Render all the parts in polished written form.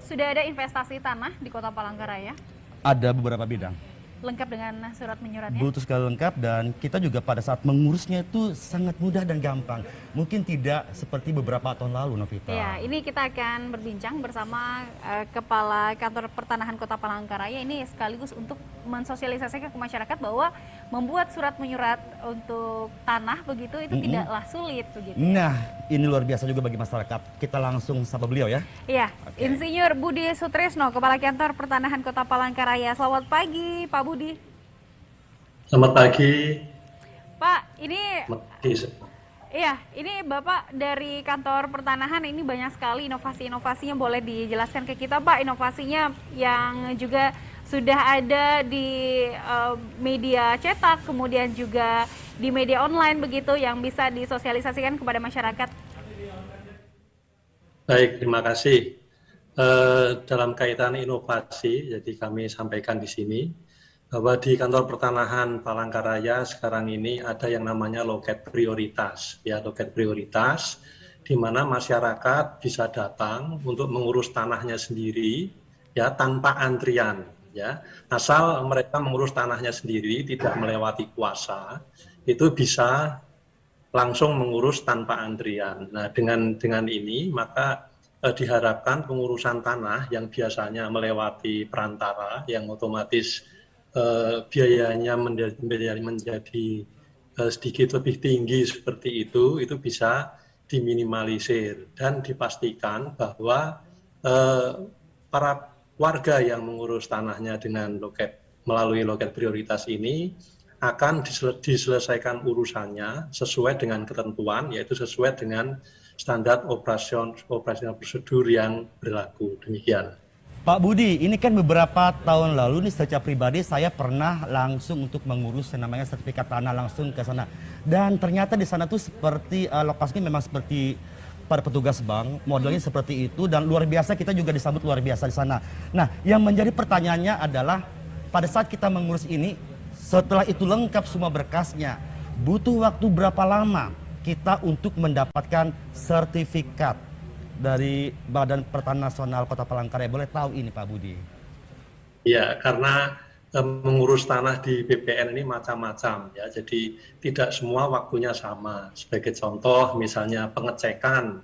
sudah ada investasi tanah di Kota Palangkaraya? Ada beberapa bidang. Lengkap dengan surat menyuratnya? Betul sekali lengkap, dan kita juga pada saat mengurusnya itu sangat mudah dan gampang. Mungkin tidak seperti beberapa tahun lalu, Novita. Ya, ini kita akan berbincang bersama Kepala Kantor Pertanahan Kota Palangkaraya ini sekaligus untuk mensosialisasikan ke masyarakat bahwa membuat surat menyurat untuk tanah begitu itu tidaklah sulit begitu. Nah, ini luar biasa juga bagi masyarakat. Kita langsung sapa beliau ya. Iya, Insinyur Budi Sutrisno, Kepala Kantor Pertanahan Kota Palangkaraya. Selamat pagi, Pak Budi. Selamat pagi. Pak, ini Iya, ini Bapak dari Kantor Pertanahan ini banyak sekali inovasi-inovasinya, boleh dijelaskan ke kita Pak, inovasinya yang juga sudah ada di media cetak, kemudian juga di media online begitu yang bisa disosialisasikan kepada masyarakat. baik, terima kasih. Dalam kaitan inovasi, jadi kami sampaikan di sini bahwa di Kantor Pertanahan Palangkaraya sekarang ini ada yang namanya loket prioritas, ya loket prioritas, di mana masyarakat bisa datang untuk mengurus tanahnya sendiri, ya tanpa antrian, ya asal mereka mengurus tanahnya sendiri, tidak melewati kuasa, itu bisa langsung mengurus tanpa antrian. Nah, dengan ini maka diharapkan pengurusan tanah yang biasanya melewati perantara, yang otomatis biayanya menjadi sedikit lebih tinggi seperti itu bisa diminimalisir dan dipastikan bahwa para warga yang mengurus tanahnya dengan melalui loket prioritas ini akan diselesaikan urusannya sesuai dengan ketentuan, yaitu sesuai dengan standar operasional prosedur yang berlaku. Demikian. Pak Budi, ini kan beberapa tahun lalu nih secara pribadi saya pernah langsung untuk mengurus yang namanya sertifikat tanah langsung ke sana. Dan ternyata di sana tuh seperti lokasinya memang seperti para petugas bank, modelnya seperti itu, dan luar biasa, kita juga disambut luar biasa di sana. Nah, yang menjadi pertanyaannya adalah pada saat kita mengurus ini, setelah itu lengkap semua berkasnya, butuh waktu berapa lama kita untuk mendapatkan sertifikat dari Badan Pertanahan Nasional Kota Palangkaraya? Boleh tahu ini Pak Budi? Ya, karena mengurus tanah di BPN ini macam-macam ya, jadi tidak semua waktunya sama. Sebagai contoh, misalnya pengecekan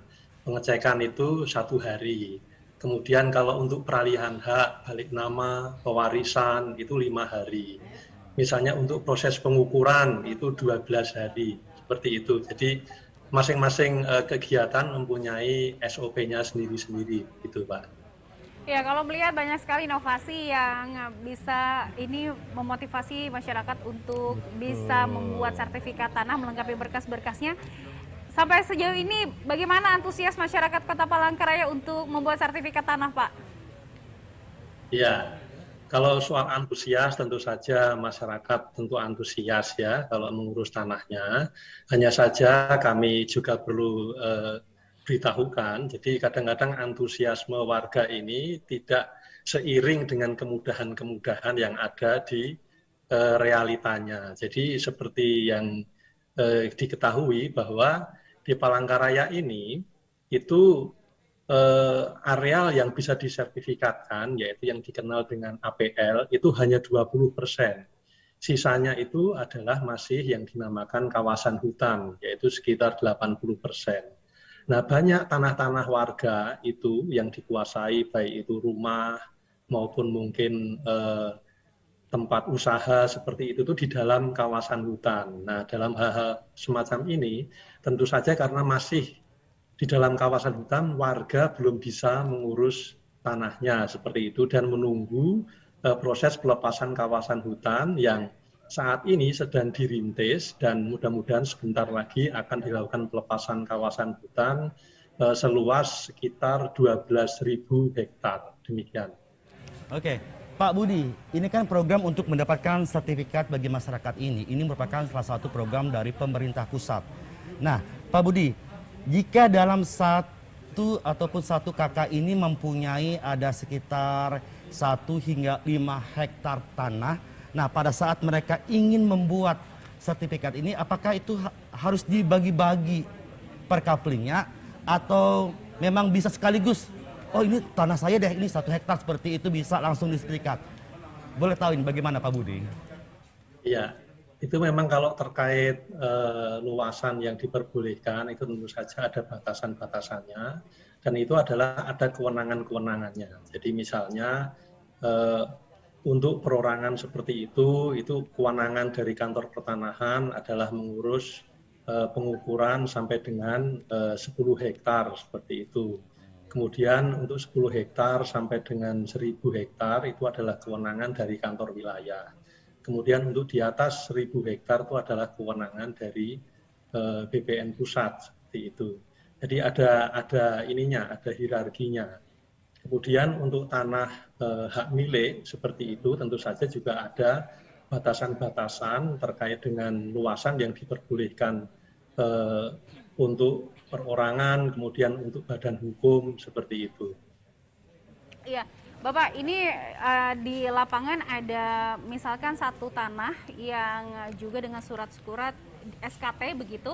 itu 1 hari. Kemudian kalau untuk peralihan hak, balik nama, pewarisan itu 5 hari. Misalnya untuk proses pengukuran itu 12 hari, seperti itu. Jadi masing-masing kegiatan mempunyai SOP-nya sendiri-sendiri, gitu Pak. Ya, kalau melihat banyak sekali inovasi yang bisa ini memotivasi masyarakat untuk bisa membuat sertifikat tanah, melengkapi berkas-berkasnya. Sampai sejauh ini bagaimana antusias masyarakat Kota Palangkaraya untuk membuat sertifikat tanah, Pak? Ya, kalau soal antusias tentu saja masyarakat tentu antusias ya kalau mengurus tanahnya. Hanya saja kami juga perlu beritahukan, jadi kadang-kadang antusiasme warga ini tidak seiring dengan kemudahan-kemudahan yang ada di realitanya. Jadi seperti yang diketahui bahwa di Palangkaraya ini itu areal yang bisa disertifikatkan, yaitu yang dikenal dengan APL, itu hanya 20%. Sisanya itu adalah masih yang dinamakan kawasan hutan, yaitu sekitar 80%. Nah, banyak tanah-tanah warga itu yang dikuasai, baik itu rumah maupun mungkin tempat usaha seperti itu di dalam kawasan hutan. Nah, dalam hal-hal semacam ini, tentu saja karena masih di dalam kawasan hutan, warga belum bisa mengurus tanahnya seperti itu dan menunggu proses pelepasan kawasan hutan yang saat ini sedang dirintis dan mudah-mudahan sebentar lagi akan dilakukan pelepasan kawasan hutan seluas sekitar 12.000 hektar. Demikian. Oke, Pak Budi, ini kan program untuk mendapatkan sertifikat bagi masyarakat ini merupakan salah satu program dari pemerintah pusat. Nah, Pak Budi, jika dalam satu kakak ini mempunyai ada sekitar 1 hingga 5 hektar tanah, nah pada saat mereka ingin membuat sertifikat ini, apakah itu harus dibagi-bagi per kaplingnya atau memang bisa sekaligus oh ini tanah saya deh, ini 1 hektar seperti itu bisa langsung disertifikat. Boleh tahu ini bagaimana Pak Budi? Iya, itu memang kalau terkait luasan yang diperbolehkan itu tentu saja ada batasan-batasannya dan itu adalah ada kewenangan-kewenangannya. Jadi misalnya untuk perorangan seperti itu kewenangan dari kantor pertanahan adalah mengurus pengukuran sampai dengan 10 hektar seperti itu. Kemudian untuk 10 hektar sampai dengan 1.000 hektar itu adalah kewenangan dari kantor wilayah. Kemudian untuk di atas 1.000 hektar itu adalah kewenangan dari BPN pusat seperti itu. Jadi ada ininya, ada hierarkinya. Kemudian untuk tanah hak milik seperti itu tentu saja juga ada batasan-batasan terkait dengan luasan yang diperbolehkan untuk perorangan, kemudian untuk badan hukum seperti itu. Iya, Bapak, ini di lapangan ada misalkan satu tanah yang juga dengan surat-surat SKT begitu.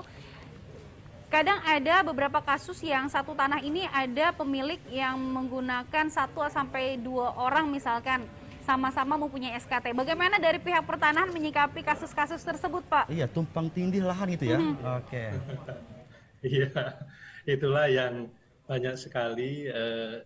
Kadang ada beberapa kasus yang satu tanah ini ada pemilik yang menggunakan 1 sampai 2 orang misalkan sama-sama mempunyai SKT. Bagaimana dari pihak pertanahan menyikapi kasus-kasus tersebut, Pak? Iya, tumpang tindih lahan itu ya. Oke. Iya, itulah yang banyak sekali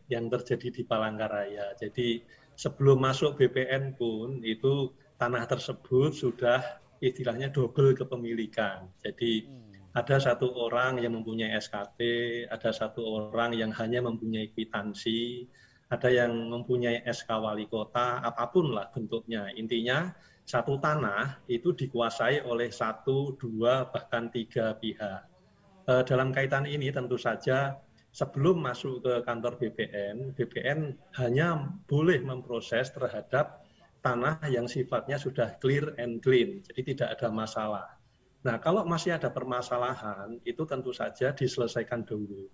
yang terjadi di Palangkaraya. Jadi sebelum masuk BPN pun itu tanah tersebut sudah istilahnya double kepemilikan. Jadi ada satu orang yang mempunyai SKT, ada satu orang yang hanya mempunyai kwitansi, ada yang mempunyai SK wali kota, apapun lah bentuknya. Intinya satu tanah itu dikuasai oleh 1, 2, bahkan 3 pihak. Dalam kaitan ini tentu saja sebelum masuk ke kantor BPN hanya boleh memproses terhadap tanah yang sifatnya sudah clear and clean, jadi tidak ada masalah. Nah, kalau masih ada permasalahan, itu tentu saja diselesaikan dulu.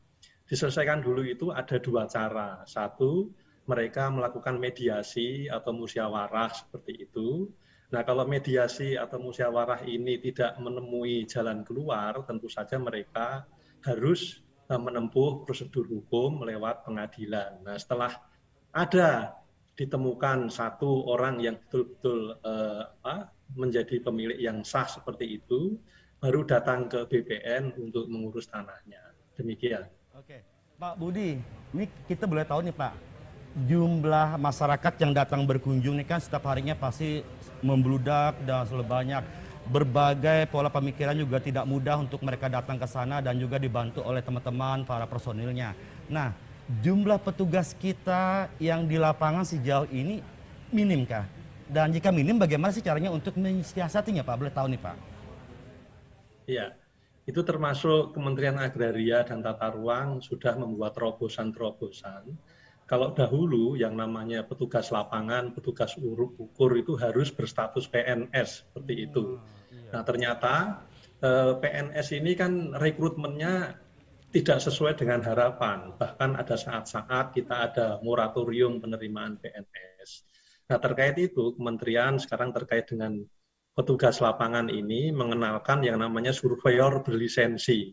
Diselesaikan dulu itu ada 2 cara. Satu, mereka melakukan mediasi atau musyawarah seperti itu. Nah, kalau mediasi atau musyawarah ini tidak menemui jalan keluar, tentu saja mereka harus menempuh prosedur hukum lewat pengadilan. Nah, setelah ada ditemukan satu orang yang betul-betul menjadi pemilik yang sah seperti itu, baru datang ke BPN untuk mengurus tanahnya. Demikian. Oke, Pak Budi, ini kita boleh tahu nih Pak, jumlah masyarakat yang datang berkunjung ini kan setiap harinya pasti membludak dan selalu banyak. Berbagai pola pemikiran juga tidak mudah untuk mereka datang ke sana dan juga dibantu oleh teman-teman para personilnya. Nah, jumlah petugas kita yang di lapangan sejauh ini minim kah? Dan jika minim, bagaimana sih caranya untuk mensiasatinya Pak? Boleh tahu nih Pak? Iya, itu termasuk Kementerian Agraria dan Tata Ruang sudah membuat terobosan-terobosan. Kalau dahulu yang namanya petugas lapangan, petugas ukur itu harus berstatus PNS seperti itu. Nah ternyata PNS ini kan rekrutmennya tidak sesuai dengan harapan. Bahkan ada saat-saat kita ada moratorium penerimaan PNS. Nah terkait itu kementerian sekarang terkait dengan petugas lapangan ini mengenalkan yang namanya surveyor berlisensi.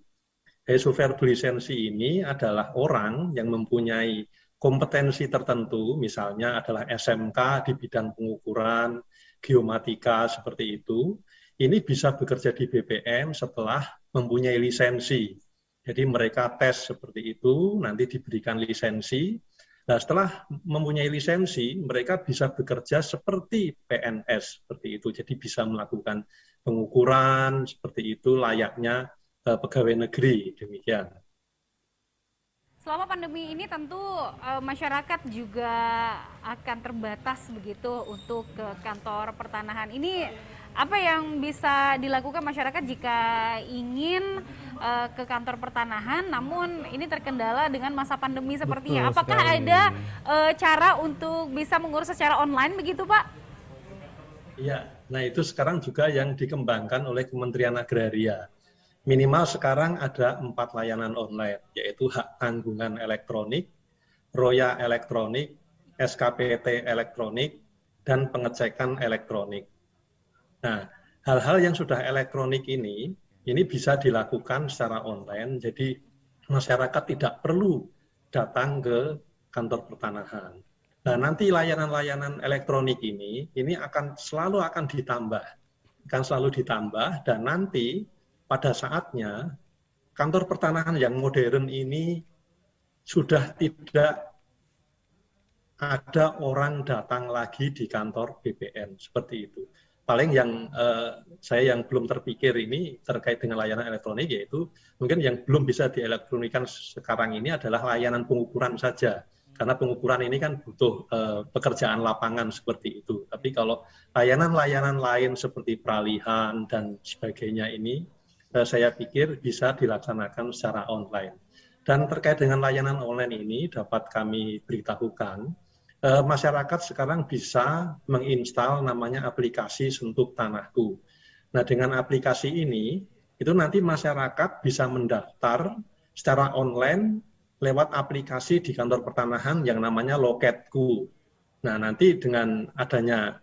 Surveyor berlisensi ini adalah orang yang mempunyai kompetensi tertentu, misalnya adalah SMK di bidang pengukuran, geomatika seperti itu. Ini bisa bekerja di BPN setelah mempunyai lisensi. Jadi mereka tes seperti itu, nanti diberikan lisensi. Nah, setelah mempunyai lisensi, mereka bisa bekerja seperti PNS, seperti itu. Jadi bisa melakukan pengukuran seperti itu layaknya pegawai negeri, demikian. Selama pandemi ini tentu masyarakat juga akan terbatas begitu untuk ke kantor pertanahan. Ini apa yang bisa dilakukan masyarakat jika ingin ke kantor pertanahan, namun ini terkendala dengan masa pandemi seperti ini? Apakah ada cara untuk bisa mengurus secara online begitu, Pak? Iya, nah itu sekarang juga yang dikembangkan oleh Kementerian Agraria. Minimal sekarang ada 4 layanan online, yaitu hak tanggungan elektronik, roya elektronik, SKPT elektronik, dan pengecekan elektronik. Nah, hal-hal yang sudah elektronik ini bisa dilakukan secara online, jadi masyarakat tidak perlu datang ke kantor pertanahan. Nah, nanti layanan-layanan elektronik ini akan selalu ditambah, dan nanti pada saatnya kantor pertanahan yang modern ini sudah tidak ada orang datang lagi di kantor BPN seperti itu. Paling yang saya yang belum terpikir ini terkait dengan layanan elektronik, yaitu mungkin yang belum bisa dielektronikan sekarang ini adalah layanan pengukuran saja. Karena pengukuran ini kan butuh pekerjaan lapangan seperti itu. Tapi kalau layanan-layanan lain seperti peralihan dan sebagainya ini, saya pikir bisa dilaksanakan secara online. Dan terkait dengan layanan online ini dapat kami beritahukan, masyarakat sekarang bisa menginstal namanya aplikasi Sentuh Tanahku. Nah, dengan aplikasi ini, itu nanti masyarakat bisa mendaftar secara online lewat aplikasi di kantor pertanahan yang namanya Loketku. Nah, nanti dengan adanya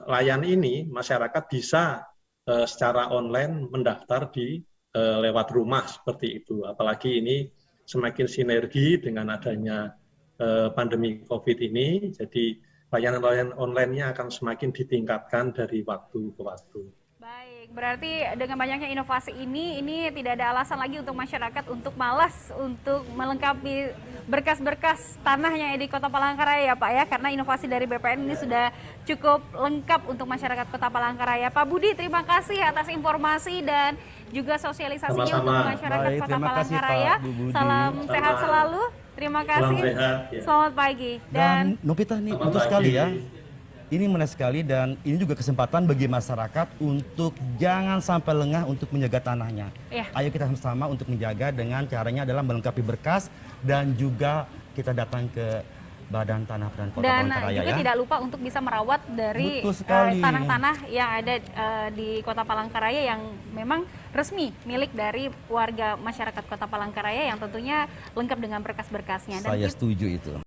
layan ini, masyarakat bisa secara online mendaftar di lewat rumah seperti itu. Apalagi ini semakin sinergi dengan adanya pandemi COVID ini, jadi layanan-layanan online-nya akan semakin ditingkatkan dari waktu ke waktu. Baik, berarti dengan banyaknya inovasi ini tidak ada alasan lagi untuk masyarakat untuk malas untuk melengkapi berkas-berkas tanahnya di Kota Palangkaraya ya Pak ya, karena inovasi dari BPN ini sudah cukup lengkap untuk masyarakat Kota Palangkaraya. Pak Budi, terima kasih atas informasi dan juga sosialisasinya untuk masyarakat Baik, Kota terima kasih, Palangkaraya. Pak Bu Budi. Salam sehat selalu. Terima kasih. Salam sehat, ya. Selamat pagi. Dan Novita nih betul sekali ya. Ini menarik sekali dan ini juga kesempatan bagi masyarakat untuk jangan sampai lengah untuk menjaga tanahnya. Ya. Ayo kita sama-sama untuk menjaga dengan caranya adalah melengkapi berkas dan juga kita datang ke Badan Tanah dan Kota Palangkaraya ya. Dan juga tidak lupa untuk bisa merawat dari Betul sekali. tanah-tanah yang ada di Kota Palangkaraya yang memang resmi milik dari warga masyarakat Kota Palangkaraya yang tentunya lengkap dengan berkas-berkasnya. Saya setuju itu.